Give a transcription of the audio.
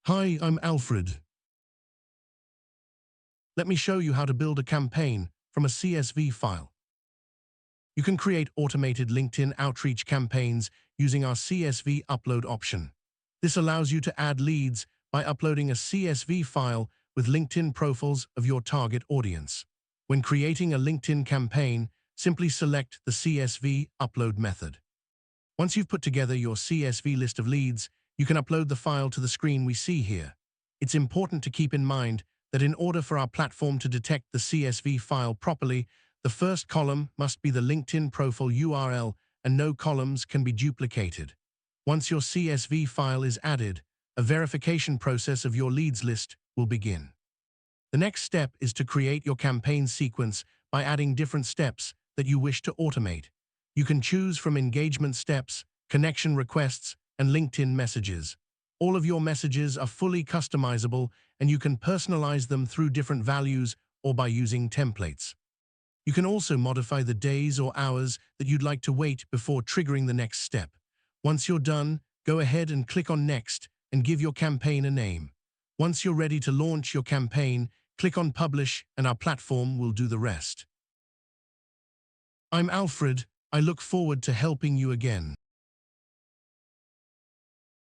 Hi, I'm Alfred. Let me show you how to build a campaign from a CSV file. You can create automated LinkedIn outreach campaigns using our CSV upload option. This allows you to add leads by uploading a CSV file with LinkedIn profiles of your target audience. When creating a LinkedIn campaign, simply select the CSV upload method. Once you've put together your CSV list of leads, you can upload the file to the screen we see here. It's important to keep in mind that in order for our platform to detect the CSV file properly, the first column must be the LinkedIn profile URL and no columns can be duplicated. Once your CSV file is added, a verification process of your leads list will begin. The next step is to create your campaign sequence by adding different steps that you wish to automate. You can choose from engagement steps, connection requests, and LinkedIn messages. All of your messages are fully customizable and you can personalize them through different values or by using templates. You can also modify the days or hours that you'd like to wait before triggering the next step. Once you're done, go ahead and click on Next and give your campaign a name. Once you're ready to launch your campaign, click on Publish and our platform will do the rest. I'm Alfred. I look forward to helping you again.